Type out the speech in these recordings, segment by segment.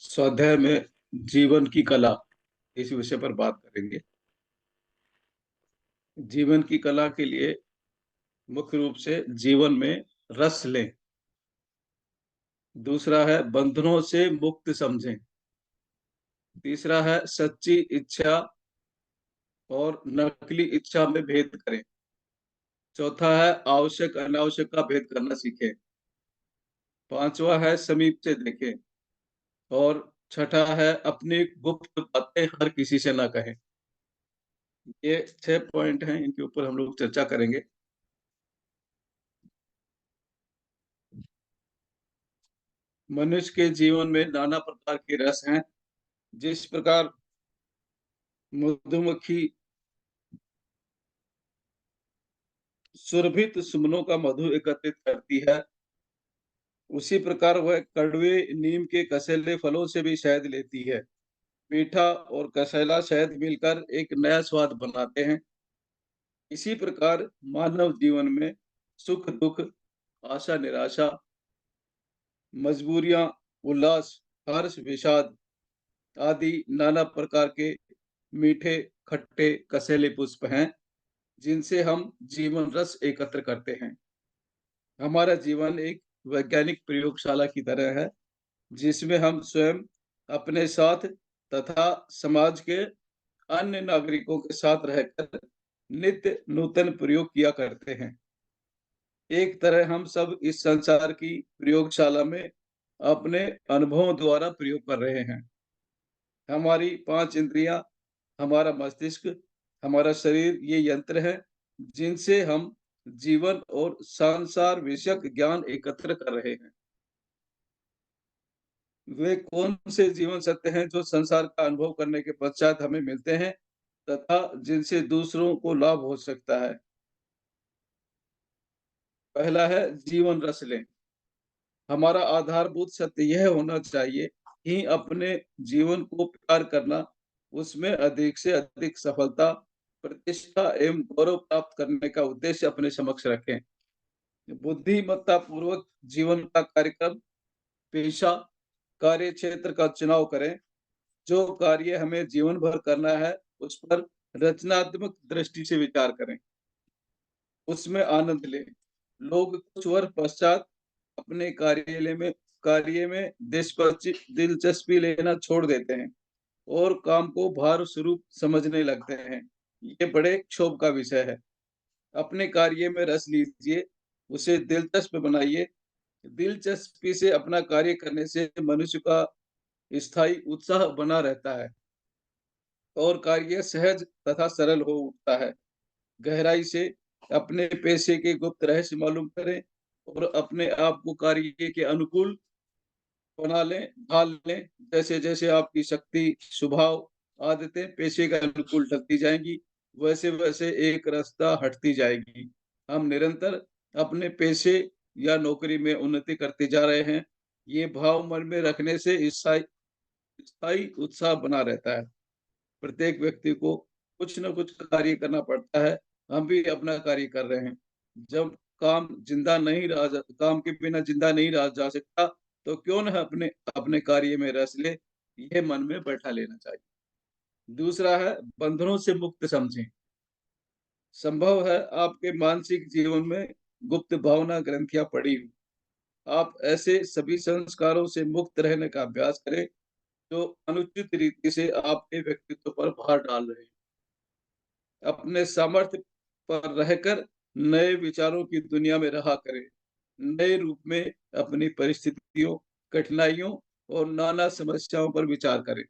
स्वाध्याय में जीवन की कला इस विषय पर बात करेंगे। जीवन की कला के लिए मुख्य रूप से जीवन में रस लें। दूसरा है बंधनों से मुक्त समझें। तीसरा है सच्ची इच्छा और नकली इच्छा में भेद करें। चौथा है आवश्यक अनावश्यक का भेद करना सीखें। पांचवा है समीप से देखें। और छठा है अपनी गुप्त बातें हर किसी से ना कहें। ये 6 पॉइंट हैं, इनके ऊपर हम लोग चर्चा करेंगे। मनुष्य के जीवन में नाना प्रकार के रस हैं। जिस प्रकार मधुमक्खी सुरभित सुमनों का मधु एकत्रित करती है, उसी प्रकार वह कड़वे नीम के कसेले फलों से भी शहद लेती है। मीठा और कसैला शहद मिलकर एक नया स्वाद बनाते हैं। इसी प्रकार मानव जीवन में सुख दुख, आशा निराशा, मजबूरियां, उल्लास, हर्ष विषाद आदि नाना प्रकार के मीठे खट्टे कसेले पुष्प हैं, जिनसे हम जीवन रस एकत्र करते हैं। हमारा जीवन एक वैज्ञानिक प्रयोगशाला की तरह है, जिसमें हम स्वयं, अपने साथ तथा समाज के अन्य नागरिकों के साथ रहकर नित्य नूतन प्रयोग किया करते हैं। एक तरह हम सब इस संसार की प्रयोगशाला में अपने अनुभवों द्वारा प्रयोग कर रहे हैं। हमारी 5 इंद्रियां, हमारा मस्तिष्क, हमारा शरीर ये यंत्र हैं, जिनसे हम जीवन और संसार विषयक ज्ञान एकत्र कर रहे हैं। वे कौन से जीवन सत्य हैं जो संसार का अनुभव करने के पश्चात हमें मिलते हैं तथा जिनसे दूसरों को लाभ हो सकता है। पहला है जीवन रस लें। हमारा आधारभूत सत्य यह होना चाहिए कि अपने जीवन को प्यार करना, उसमें अधिक से अधिक सफलता, प्रतिष्ठा एवं गौरव प्राप्त करने का उद्देश्य अपने समक्ष रखें। बुद्धिमत्ता पूर्वक जीवन का कार्यक्रम, पेशा, कार्य क्षेत्र का चुनाव करें। जो कार्य हमें जीवन भर करना है, उस पर रचनात्मक दृष्टि से विचार करें, उसमें आनंद लें। लोग कुछ वर्ष पश्चात अपने कार्य में दिलचस्पी लेना छोड़ देते हैं और काम को भार स्वरूप समझने लगते हैं। ये बड़े क्षोभ का विषय है। अपने कार्य में रस लीजिए, उसे दिलचस्प बनाइए। दिलचस्पी से अपना कार्य करने से मनुष्य का स्थायी उत्साह बना रहता है और कार्य सहज तथा सरल हो उठता है। गहराई से अपने पेशे के गुप्त रहस्य मालूम करें और अपने आप को कार्य के अनुकूल बना लें, ढाल लें। जैसे-जैसे आपकी शक्ति, स्वभाव, आदतें पेशे के अनुकूल ढलती जाएँगी, वैसे-वैसे एक रास्ता हटती जाएगी। हम निरंतर अपने पेशे या नौकरी में उन्नति करते जा रहे हैं। ये भाव मन में रखने से स्थायी स्थायी उत्साह बना रहता है। प्रत्येक व्यक्ति को कुछ न कुछ कार्य करना पड़ता है। हम भी अपना कार्य कर रहे हैं। जब काम के बिना जिंदा नहीं रहा जा सकता, तो क्यों न अपने अपने कार्य में रस लें, ये मन में बैठा लेना चाहिए। दूसरा है बंधनों से मुक्त समझें। संभव है आपके मानसिक जीवन में गुप्त भावना ग्रंथियाँ पड़ी हों। आप ऐसे सभी संस्कारों से मुक्त रहने का अभ्यास करें, जो अनुचित रीति से आपके व्यक्तित्व पर भार डाल रहे हैं। अपने सामर्थ्य पर रहकर नए विचारों की दुनिया में रहा करें। नए रूप में अपनी परिस्थितियों, कठिनाइयों और नाना समस्याओं पर विचार करें।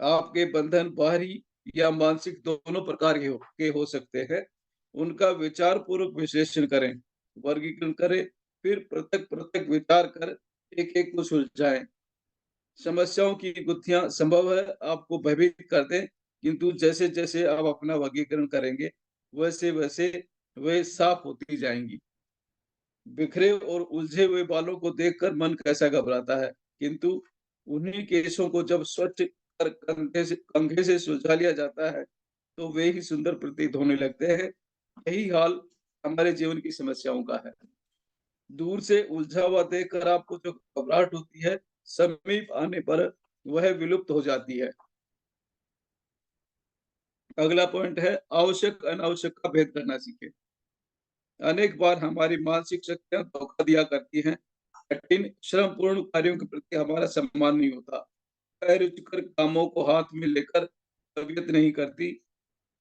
आपके बंधन बाहरी या मानसिक दोनों प्रकार के हो सकते हैं। उनका विचार पूर्वक विश्लेषण करें, वर्गीकरण करें, फिर पृथक-पृथक विचार कर एक-एक को सुलझाएँ। समस्याओं की गुत्थियाँ संभव है आपको भयभीत कर दें, किंतु जैसे-जैसे आप अपना वर्गीकरण करेंगे, वैसे-वैसे वे साफ होती जाएँगी। बिखरे और उलझे हुए बालों को देखकर मन कैसा घबराता है, किंतु उन्हीं केशों को जब स्वच्छ कर कंघे से सुलझा लिया जाता है, तो वे ही सुंदर प्रतीत होने लगते हैं। यही हाल हमारे जीवन की समस्याओं का है। दूर से उलझा हुआ देखकर आपको जो घबराहट होती है, समीप आने पर वह विलुप्त हो जाती है। अगला पॉइंट है आवश्यक अनावश्यक का भेद करना सीखें। अनेक बार हमारी मानसिक शक्तियाँ धोखा दिया करती हैं। कठिन श्रमपूर्ण कार्यों के प्रति हमारा सम्मान नहीं होता। अरुचिकर कामों को हाथ में लेकर तबीयत नहीं करती।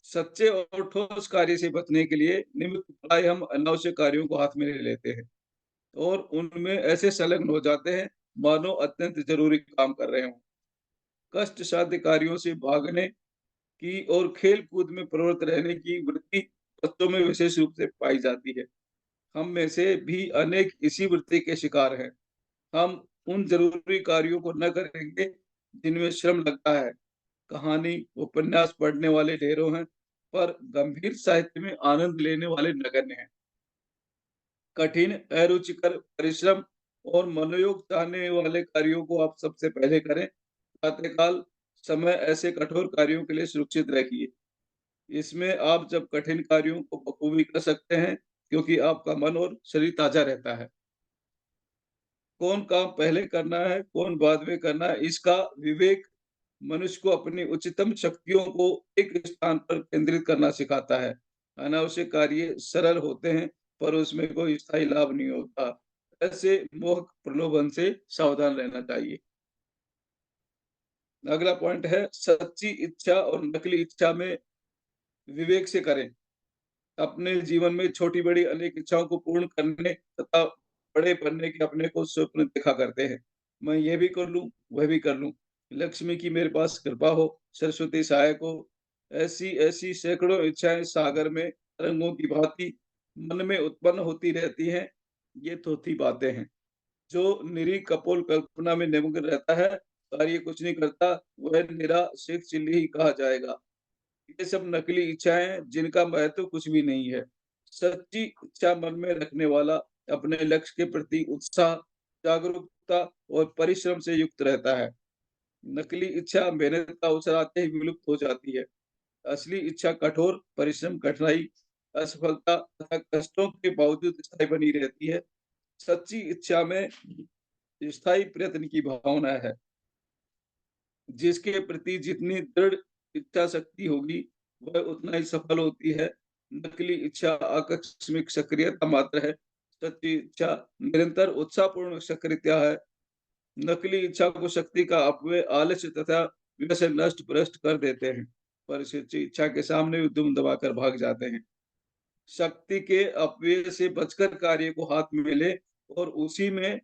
सच्चे और ठोस कार्य से बचने के लिए निमित्त प्राय हम अनावश्यक कार्यों को हाथ में ले लेते हैं और उनमें ऐसे संलग्न हो जाते हैं मानो अत्यंत जरूरी काम कर रहे हों। कष्ट साध्य कार्यों से भागने की और खेल कूद में प्रवृत्त रहने की वृत्ति बच्चों में विशेष रूप से पाई जाती है। हम में से भी अनेक इसी वृत्ति के शिकार हैं। हम उन ज़रूरी कार्यों को न करेंगे जिनमें श्रम लगता है। कहानी, उपन्यास पढ़ने वाले ढेरों हैं, पर गंभीर साहित्य में आनंद लेने वाले नगण्य हैं। कठिन, अरुचिकर परिश्रम और मनोयोग चाहने वाले कार्यों को आप सबसे पहले करें। प्रातःकाल समय ऐसे कठोर कार्यों के लिए सुरक्षित रखिए। इसमें आप जब कठिन कार्यों को बखूबी कर सकते हैं, क्योंकि आपका मन और शरीर ताज़ा रहता है। कौन काम पहले करना है, कौन बाद में करना है, इसका विवेक मनुष्य को अपनी उच्चतम शक्तियों को एक स्थान पर केंद्रित करना सिखाता है। अनावश्यक कार्य सरल होते हैं, पर उसमें कोई स्थायी लाभ नहीं होता। ऐसे मोह प्रलोभन से सावधान रहना चाहिए। अगला पॉइंट है सच्ची इच्छा और नकली इच्छा में विवेक से करें। अपने जीवन में छोटी-बड़ी अनेक इच्छाओं को पूर्ण करने तथा बड़े बनने के अपने को स्वप्न देखा करते हैं। मैं ये भी कर लूँ, वह भी कर लूँ। लक्ष्मी की मेरे पास कृपा हो, सरस्वती सहायक हो। ऐसी-ऐसी सैकड़ों इच्छाएँ सागर में तरंगों की भाँति मन में उत्पन्न होती रहती हैं। ये थोथी बातें हैं। जो निरी कपोल कल्पना में निमग्न रहता है, कार्य कुछ नहीं करता, वह निरा शेख चिल्ली ही कहा जाएगा। ये सब नकली इच्छाएँ हैं, जिनका महत्व कुछ भी नहीं है। सच्ची इच्छा मन में रखने वाला अपने लक्ष्य के प्रति उत्साह, जागरूकता और परिश्रम से युक्त रहता है। नकली इच्छा मेहनत का अवसर आते ही विलुप्त हो जाती है। असली इच्छा कठोर परिश्रम, कठिनाई, असफलता तथा कष्टों के बावजूद स्थायी बनी रहती है। सच्ची इच्छा में स्थायी प्रयत्न की भावना है। जिसके प्रति जितनी दृढ़ इच्छा शक्ति होगी, वह उतना ही सफल होती है। नकली इच्छा आकस्मिक सक्रियता मात्र है। सच्ची इच्छा निरंतर उत्साहपूर्ण सक्रियता है। नकली इच्छा को शक्ति का अपव्यय, आलस्य तथा व्यसन नष्ट-भ्रष्ट कर देते हैं, पर सच्ची इच्छा के सामने वे दुम दबाकर भाग जाते हैं। शक्ति के अपव्यय से बचकर कार्य को हाथ में लें और उसी में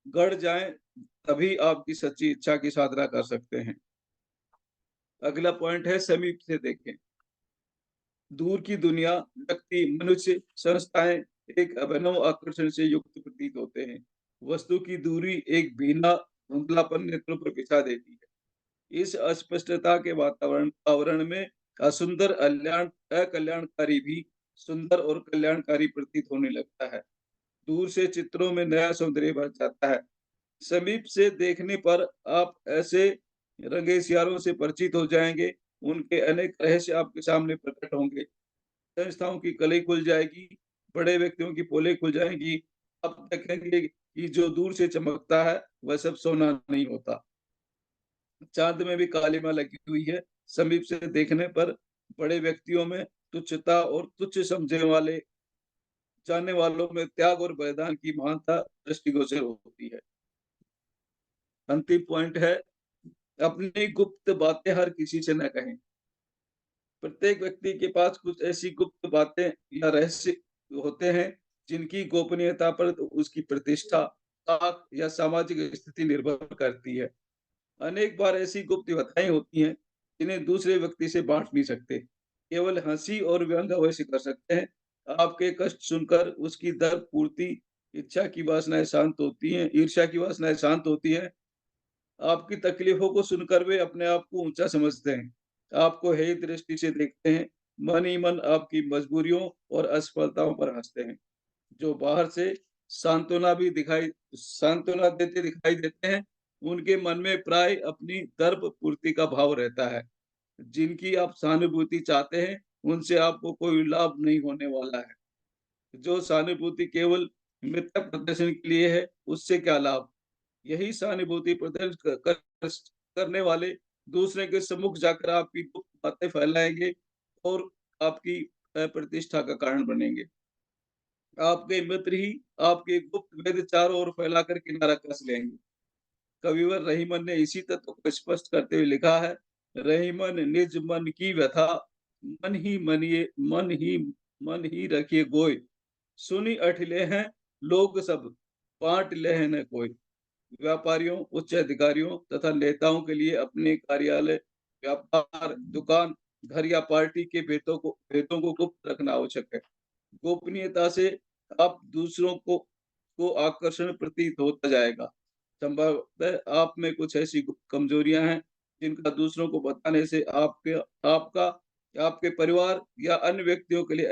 गड़ जाएँ, तभी आपकी सच्ची इच्छा की साधना कर सकते हैं। अगला पॉइंट है समीप से देखें। दूर की दुनिया, व्यक्ति, मनुष्य, संस्थाएँ एक अभिनव आकर्षण से युक्त प्रतीत होते हैं। वस्तु की दूरी एक भीना धुंधलापन नेत्रों पर बिछा देती है। इस अस्पष्टता के वातावरण आवरण में असुंदर अकल्याणकारी भी सुंदर और कल्याणकारी प्रतीत होने लगता है। दूर से चित्रों में नया सौंदर्य भर जाता है। समीप से देखने पर आप ऐसे रंगेसियारों से परिचित हो जाएँगे, उनके अनेक रहस्य आपके सामने प्रकट होंगे। संस्थाओं की कली खुल जाएगी, बड़े व्यक्तियों की पोलें खुल जाएँगी। आप देखेंगे कि जो दूर से चमकता है, वह सब सोना नहीं होता। चाँद में भी कालिमा लगी हुई है। समीप से देखने पर बड़े व्यक्तियों में तुच्छता और तुच्छ समझने वाले जानने वालों में त्याग और बलिदान की महानता दृष्टिगोचर होती है। अंतिम पॉइंट है अपनी गुप्त बातें हर किसी से न कहें। प्रत्येक व्यक्ति के पास कुछ ऐसी गुप्त बातें या रहस्य होते हैं, जिनकी गोपनीयता पर उसकी प्रतिष्ठा, ताक या सामाजिक स्थिति निर्भर करती है। अनेक बार ऐसी गुप्त व्यथाएँ होती हैं, जिन्हें दूसरे व्यक्ति से बाँट नहीं सकते। केवल हँसी और व्यंग अवश्य कर सकते हैं। आपके कष्ट सुनकर उसकी दर्द पूर्ति, इच्छा की वासनाएँ शांत होती हैं, ईर्ष्या की वासनाएँ शांत होती हैं। आपकी तकलीफों को सुनकर वे अपने आप को ऊँचा समझते हैं। आपको हेय दृष्टि से देखते हैं, मन ही मन आपकी मजबूरियों और असफलताओं पर हँसते हैं। जो बाहर से सांत्वना देते दिखाई देते हैं, उनके मन में प्राय अपनी दर्प पूर्ति का भाव रहता है। जिनकी आप सहानुभूति चाहते हैं, उनसे आपको कोई लाभ नहीं होने वाला है। जो सहानुभूति केवल मिथ्या प्रदर्शन के लिए है, उससे क्या लाभ? यही सहानुभूति प्रदर्शित करने वाले दूसरे के सम्मुख जाकर आपकी गुप्त बातें फैलाएँगे और आपकी प्रतिष्ठा का कारण बनेंगे। आपके मित्र ही आपके गुप्त वेद चारों ओर फैलाकर किनारा कस लेंगे। कविवर रहीमन ने इसी तत्व को स्पष्ट करते हुए लिखा है, रहीमन निज मन की व्यथा, मन ही मनिए मन ही रखिए गोय, सुनी अठिले हैं लोग सब, बाँट लेह न कोय। व्यापारियों, उच्च अधिकारियों तथा नेताओं के लिए अपने कार्यालय, व्यापार, दुकान, घर या पार्टी के भेदों को गुप्त रखना आवश्यक है। गोपनीयता से आप दूसरों को आकर्षण प्रतीत होता जाएगा। संभवतः आप में कुछ ऐसी कमजोरियाँ हैं, जिनका दूसरों को बताने से आपके आपका आपके परिवार या अन्य व्यक्तियों के लिए